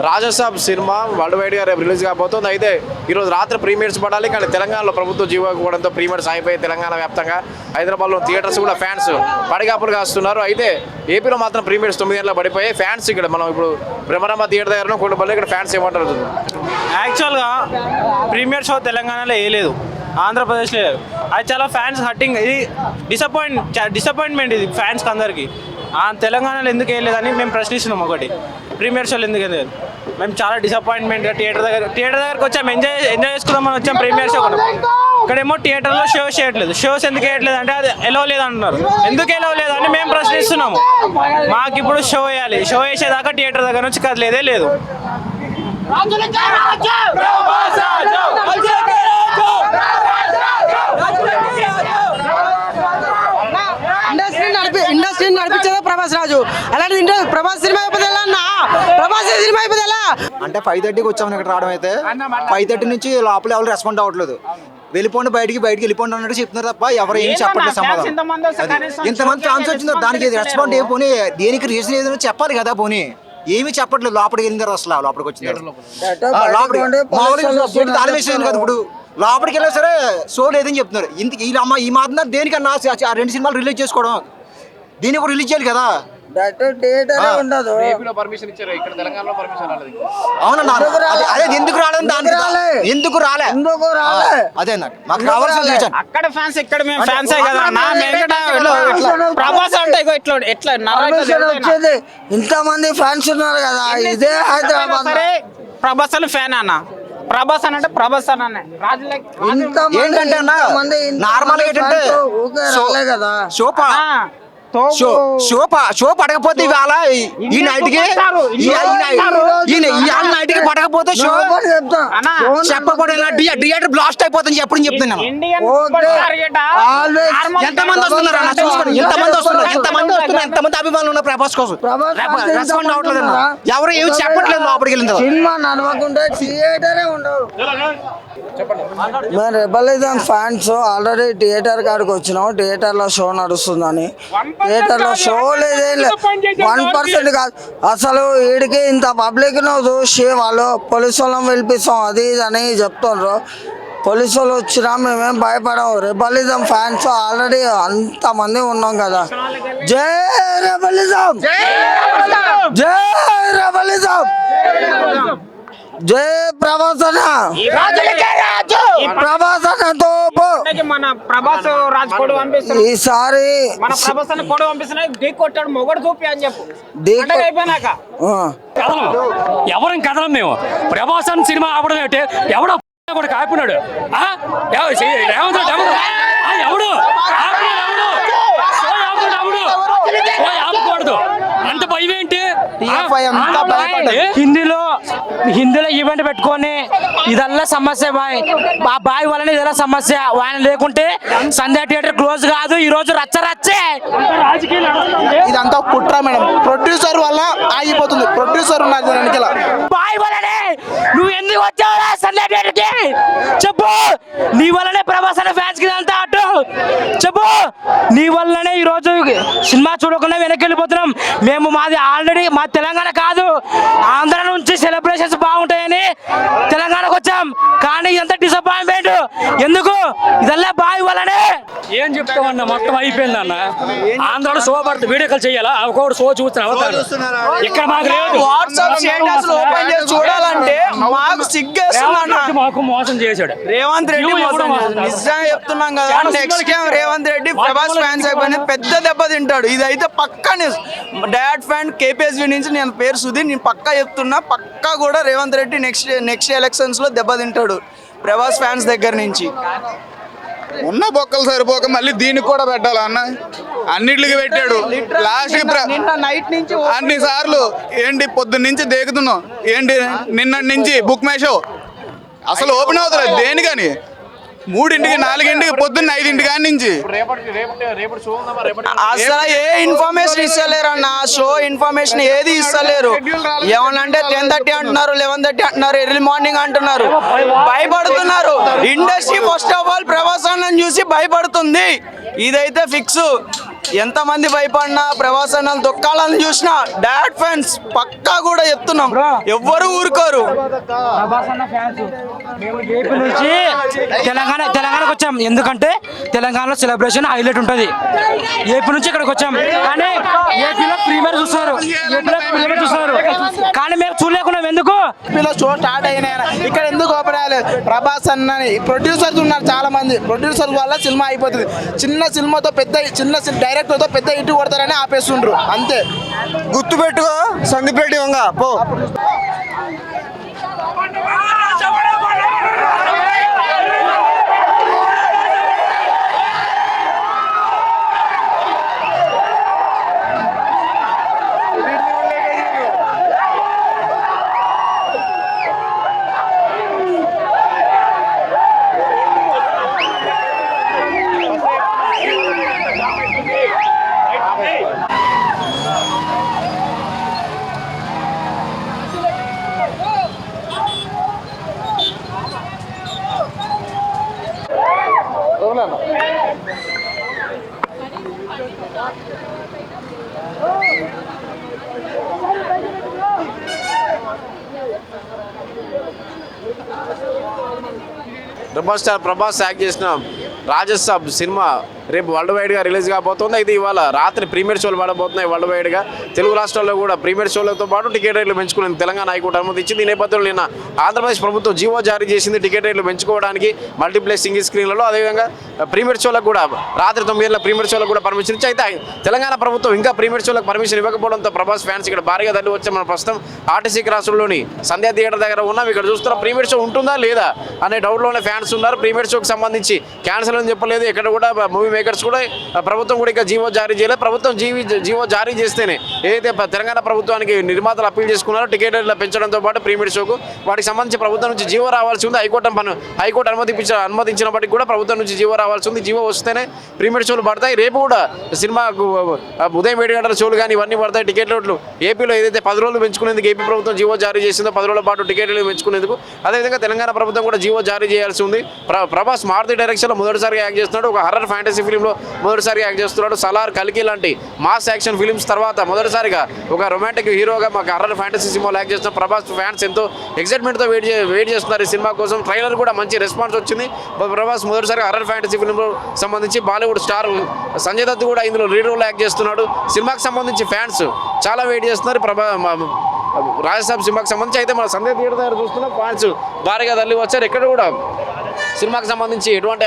Raja Saab cinema world వైడ్గా రేపు release కాబోతుంది. అయితే ఈరోజు రాత్రి ప్రీమియర్స్ పడాలి, కానీ తెలంగాణలో ప్రభుత్వ జీవో ఇవ్వడంతో ప్రీమియర్స్ అయిపోయి తెలంగాణ వ్యాప్తంగా హైదరాబాద్లో థియేటర్స్ కూడా ఫ్యాన్స్ పడిగాపులు కాస్తున్నారు. అయితే ఏపీలో మాత్రం ప్రీమియర్స్ 9 గంటలకు పడిపోయి ఫ్యాన్స్ ఇక్కడ మనం ఇప్పుడు బ్రహ్మరాంబ థియేటర్ దగ్గర కొండపల్లి ఇక్కడ ఫ్యాన్స్ ఏమంటారు? యాక్చువల్గా ప్రీమియర్ షో తెలంగాణలో వేయలేదు, ఆంధ్రప్రదేశ్లో లేదు. అది చాలా ఫ్యాన్స్ హట్టింగ్, ఇది డిసప్పాయింట్మెంట్ ఇది ఫ్యాన్స్కి అందరికీ. తెలంగాణలో ఎందుకు వేయలేదని మేము ప్రశ్నిస్తున్నాం. ఒకటి ప్రీమియర్ షోలు ఎందుకు వేయలేదు, మేము చాలా డిసప్పాయింట్మెంట్గా థియేటర్ దగ్గరకు వచ్చాము, ఎంజాయ్ చేసుకుందామని వచ్చాం. ప్రీమియర్ షో కూడా ఇక్కడేమో థియేటర్లో షోస్ చేయట్లేదు. షోస్ ఎందుకు వేయట్లేదు అంటే అది ఎలవలేదు అంటున్నారు. ఎందుకు ఎలవలేదు అని మేము ప్రశ్నిస్తున్నాము. మాకు ఇప్పుడు షో వేయాలి, షో వేసేదాకా థియేటర్ దగ్గర నుంచి కదలేదే లేదు. ఇండస్ట్రీ నడిపించేదే ప్రభాస్ రాజు. అలాంటి ప్రభాస్ సినిమా అయిపోతే ప్రభాస్ సినిమా అయిపోతే అంటే 5:30కి వచ్చామని ఇక్కడ రావడం అయితే 5:30 నుంచి లోపల ఎవరు రెస్పాండ్ అవ్వట్లేదు. వెళ్ళిపోండి బయటికి వెళ్ళిపోండి అన్నట్టు చెప్తున్నారు తప్ప ఎవరు ఏం చెప్పట్లేదు సమాధానం. ఇంతమంది ఫ్యాన్స్ వచ్చిందో దానికి రెస్పాండ్ ఏ పోనీ, దేనికి రీజన్ ఏదైనా చెప్పాలి కదా. పోనీ ఏమి చెప్పట్లేదు. లోపలికి వెళ్ళిన తర్వాత అసలు లోపలికి వచ్చిన కదా. ఇప్పుడు లోపలికి వెళ్ళా సరే షో లేదని చెప్తున్నారు. ఇంత ఈ మాత్రం దేనికన్నా 2 సినిమాలు రిలీజ్ చేసుకోవడం, దీన్ని కూడా రిలీజ్ చేయాలి కదా. అవునన్నా, అదే ఎందుకు రాలేదు, ఎందుకు రాలే అదే మాకు కావాల్సింది. అక్కడ ఫ్యాన్స్ ఇక్కడ మేము ఫ్యాన్సే కదా. ప్రభాస్ అంటే వచ్చేది ఇంతమంది ఫ్యాన్స్ ఉన్నారు కదా. ఇదే హైదరాబాద్ ప్రభాస్ అని ఫ్యాన్ అన్న. ప్రభాస్ అని అంటే ప్రభాస్ అని ఏంటంటే అన్న నార్మల్ ఏంటంటే షో పడకపోతే ఇవాళ ఈ నైట్కి నైట్కి పడకపోతే షో చెప్పబడిన థియేటర్ బ్లాస్ట్ అయిపోతుంది. ఎప్పుడు చెప్తున్నాను. ఎంతమంది వస్తున్నారు అన్న చూసుకోండి, ఎంతమంది అభిమానులు ఉన్నారు ప్రభాస్ కోసం. రెస్పాండ్ అవ్వట్లేదు, ఎవరు ఏమి చెప్పట్లేదు. లోపలికి వెళ్ళింది సినిమా నడవకుండా థియేటరే ఉండవు. మేము రెబలిజం ఫ్యాన్స్ ఆల్రెడీ థియేటర్ కాడికి వచ్చినాం. థియేటర్లో షో నడుస్తుందని. థియేటర్లో షో లేదే 1% కాదు అసలు. వీడికి ఇంత పబ్లిక్ చూసి వాళ్ళు పోలీసు వాళ్ళని పిలిపిస్తాం అది ఇది అని చెప్తుండ్రు. పోలీసు వాళ్ళు వచ్చినా మేమేం భయపడము. రెబలిజం ఫ్యాన్స్ ఆల్రెడీ అంతమంది ఉన్నాం కదా. జై రెబలిజం, జై రెబలిజం, జై ప్రభాస్ అన్న. ప్రభాస్ అన్న మన ప్రభాస్ రాజ్ కొడు పంపిస్తున్నాడు ఈసారి. మన ప్రభాస్ అన్న కొడు పంపిస్తున్నాడు. ఢీ కొట్టాడు మొగడు చూపి అని చెప్పు. అయిపోయినాక ఎవరం కదలం మేము. ప్రభాస్ అన్న సినిమా ఆపడం ఏంటి? ఎవడో కూడా కాపినాడు. రేవంత్ ఎవడు ఆపకూడదు అంత భయం ఏంటి? హిందీలో ఈవెంట్ పెట్టుకొని ఇదల్లా సమస్య బాయ్. ఆ బాయ్ వల్లనే ఇదల్లా సమస్య. ఆయన లేకుంటే సంధ్యా థియేటర్ క్లోజ్ కాదు. ఈ రోజు రచ్చే ఇదంతా కుట్ర మేడం. ప్రొడ్యూసర్ వల్ల ఆగిపోతుంది. ప్రొడ్యూసర్ ఉన్నది వెనకాల. బాయ్ వల్లనే నువ్వు ఎందుకు వచ్చావురా సంధ్యా థియేటర్కి? చెప్పు. నీ వల్లనే ప్రభాస్ అనే ఫ్యాన్స్ కి అంతా అటు చెప్పు. నీ వల్లనే ఈ రోజు సినిమా చూడకుండా వెనక్కి వెళ్ళిపోతున్నాం మేము. మాది ఆల్రెడీ మా తెలంగాణ కాదు, ఆంధ్ర నుంచి సెలబ్రేషన్స్ బాగుంటాయని తెలంగాణకు వచ్చాం. కానీ ఇదంతా డిసప్పాయింట్మెంట్. ఎందుకు? ఇదల్లా బాయ్ వల్లనే. ఏం చెప్తామన్నా, మొత్తం అయిపోయింది అన్న. ఆంధ్రలో షో పడుతుంది, వీడియో కాల్ చేయాలా? ఒకటి షో చూస్తున్నా ఇక్కడ మాకు లేదు. చూడాలంటే మాకు సిగ్గేస్తున్నా. మాకు మోసం చేశాడు రేవంత్ రెడ్డి. నిజంగా చెప్తున్నాం కదా, next time Revanth Reddy Prabhas fans అయిపోయిన పెద్ద దెబ్బ తింటాడు. ఇదైతే పక్కా న్యూస్. డాడ్ ఫ్యాన్ కేపీఎస్వి నుంచి నేను పేరు సుధీర్, నేను పక్కా చెప్తున్నా. పక్కా కూడా రేవంత్ రెడ్డి నెక్స్ట్ ఎలక్షన్స్ లో దెబ్బ తింటాడు ప్రభాస్ ఫ్యాన్స్ దగ్గర నుంచి. ఉన్న బొక్కలు సరిపోక మళ్ళీ దీనికి కూడా పెట్టాలా అన్న? అన్నిటికి పెట్టాడు. లాస్ట్ నైట్ నుంచి అన్ని సార్లు ఏంటి పొద్దున్న నుంచి దేకుతున్నాం. ఏంటి నిన్నటి నుంచి బుక్ మై షో అసలు ఓపెన్ అవుతుంది దేనికని. 3ంటికి 4ంటికి పొద్దున్న 5ంటి కాడి నుంచి రేపటి షో ఉందా రేపటి అసలు ఏ ఇన్ఫర్మేషన్ ఇస్తలేరు అన్న షో ఇన్ఫర్మేషన్ ఏది ఇస్తలేరు ఏమనంటే 10:30 అంటున్నారు 11:30 అంటున్నారు ఎర్లీ మార్నింగ్ అంటున్నారు భయపడుతున్నారు industry first of all Prabhas అన్నని చూసి భయపడుతుంది ఇదైతే ఫిక్స్ ఎంతమంది భయపడినా ప్రభాస్ అన్నని తొక్కాలని చూసినా డాడ్ ఫ్యాన్స్ పక్కా కూడా చెప్తున్నాం ఎవ్వరు ఊరుకోరు ప్రభాస్ అన్న ఫ్యాన్స్ మేము ఏపీ నుంచి తెలంగాణకు వచ్చాం ఎందుకంటే తెలంగాణలో సెలబ్రేషన్ హైలైట్ ఉంటుంది ఏపీ నుంచి ఇక్కడికి వచ్చాం కానీ ఏపీలో ప్రీమియర్ చూస్తారు కానీ మేము చూడలేకున్నాం ఎందుకు ఏపీలో షో స్టార్ట్ అయినాయి ఇక్కడ ఎందుకు ఓపెన్ అయ్యలేదు ప్రభాస్ అన్నని ప్రొడ్యూసర్స్ ఉన్నారు చాలా మంది ప్రొడ్యూసర్ వల్ల సినిమా అయిపోతుంది చిన్న సినిమాతో డైరెక్టర్తో పెద్ద ఇటు కొడతారని ఆపేస్తుండ్రు అంతే గుర్తుపెట్టుకో సందీప్ రెడ్డి వంగ పో రెబల్ స్టార్ ప్రభాస్ యాక్ట్ చేసిన రాజసాబ్ సినిమా రేపు వరల్డ్ వైడ్గా రిలీజ్ కాబోతుంది. అయితే ఇవాళ రాత్రి ప్రీమియర్ షోలు పడబోతున్నాయి వరల్డ్ వైడ్గా. తెలుగు రాష్ట్రాల్లో కూడా ప్రీమియర్ షోలతో పాటు టికెట్ రేట్లు పెంచుకునేందుకు తెలంగాణ హైకోర్టు అనుమతి ఇచ్చింది. ఈ నేపథ్యంలో నిన్న ఆంధ్రప్రదేశ్ ప్రభుత్వం జీవో జారీ చేసింది టికెట్ రేట్లు పెంచుకోవడానికి మల్టీప్లెక్స్ సింగిల్ స్క్రీన్లలో. అదేవిధంగా ప్రీమియర్ షోలకు కూడా రాత్రి 9 గంటల ప్రీమియర్ షోలకు కూడా పర్మిషన్ ఇచ్చి అయితే తెలంగాణ ప్రభుత్వం ఇంకా ప్రీమియర్ షోలకు పర్మిషన్ ఇవ్వకపోవడంతో ప్రభాస్ ఫ్యాన్స్ ఇక్కడ భారీగా తల్లి వచ్చే మన ప్రస్తుతం ఆర్టీసీ క్రాసుల్లోని సంధ్యా థియేటర్ దగ్గర ఉన్నాం. ఇక్కడ చూస్తున్న ప్రీమియర్ షో ఉంటుందా లేదా అనే డౌట్లోనే ఫ్యాన్స్ ఉన్నారు. ప్రీమియర్ షోకి సంబంధించి క్యాన్సిల్ అని చెప్పలేదు. ఇక్కడ కూడా మూవీ మేకర్స్ కూడా ప్రభుత్వం కూడా ఇంకా జీవో జారీ చేయలేదు. ప్రభుత్వం జీవో జారీ చేస్తేనే ఏదైతే తెలంగాణ ప్రభుత్వానికి నిర్మాతలు అప్పీల్ చేసుకున్నారో టికెట్ రేట్లు పెంచడంతో పాటు ప్రీమియర్ షోకు వాటికి సంబంధించి ప్రభుత్వం నుంచి జీవో రావాల్సి ఉంది. హైకోర్టు అనుమతించినప్పటికీ కూడా ప్రభుత్వం నుంచి జీవో రావాల్సి ఉంది. జీవో వస్తేనే ప్రీమియర్ షోలు పడతాయి. రేపు కూడా సినిమాకు ఉదయం 7 గంటల షోలు కానీ ఇవన్నీ పడతాయి. టికెట్ రేట్లు ఏపీలో ఏదైతే 10 రోజులు పెంచుకునేందుకు ఏపీ ప్రభుత్వం జీవో జారీ చేసిందో 10 రోజుల పాటు టికెట్ రేట్లు పెంచుకునేందుకు అదేవిధంగా తెలంగాణ ప్రభుత్వం కూడా జీవో జారీ చేయాల్సి ఉంది. ప్రభాస్ మారుతి డైరెక్షన్లో మొదటిసారిగా యాక్ట్ చేస్తున్నాడు. ఒక హర్రర్ ఫ్యాంటసీ ఫిలింలో మొదటిసారిగా యాక్ట్ చేస్తున్నాడు. సలార్, కల్కి లాంటి మాస్ యాక్షన్ ఫిలిమ్స్ తర్వాత మొదటిసారిగా ఒక రొమాంటిక్ హీరోగా మాకు హర్రర్ ఫ్యాంటసీ సినిమాలో యాక్ట్ చేస్తున్న ప్రభాస్ ఫ్యాన్స్ ఎంతో ఎక్సైట్మెంట్తో వెయిట్ చేస్తున్నారు ఈ సినిమా కోసం. ట్రైలర్ కూడా మంచి రెస్పాన్స్ వచ్చింది. ప్రభాస్ మొదటిసారిగా హర్రర్ ఫ్యాంటసీ ఫిలింలో సంబంధించి బాలీవుడ్ స్టార్ సంజయ్ దత్ కూడా ఇందులో లీడ్ రోల్ యాక్ట్ చేస్తున్నాడు. సినిమాకి సంబంధించి ఫ్యాన్స్ చాలా వెయిట్ చేస్తున్నారు. రాజసాబ్ సినిమాకి సంబంధించి అయితే మన సంధ్యా థియేటర్ దగ్గర చూస్తున్న ఫ్యాన్స్ భారీగా తల్లి వచ్చారు. ఎక్కడ కూడా సినిమాకి సంబంధించి ఎటువంటి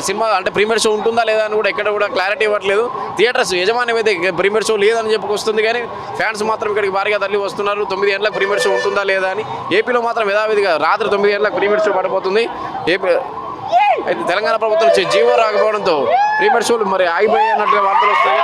సినిమా అంటే ప్రీమియర్ షో ఉంటుందా లేదా అని కూడా ఎక్కడ కూడా క్లారిటీ ఇవ్వట్లేదు. థియేటర్స్ యజమాని అయితే ప్రీమియర్ షో లేదని చెప్పుకొస్తుంది కానీ ఫ్యాన్స్ మాత్రం ఇక్కడికి భారీగా తల్లి వస్తున్నారు. 9 గంటలకు ప్రీమియర్ షో ఉంటుందా లేదా అని. ఏపీలో మాత్రం యథావిధిగా రాత్రి 9 గంటలకు ప్రీమియర్ షో పడబోతుంది. అయితే తెలంగాణ ప్రభుత్వం నుంచి జీవో రాకపోవడంతో ప్రీమియర్ షోలు మరి ఆగిపోయినట్లుగా వార్తలు వస్తాయి.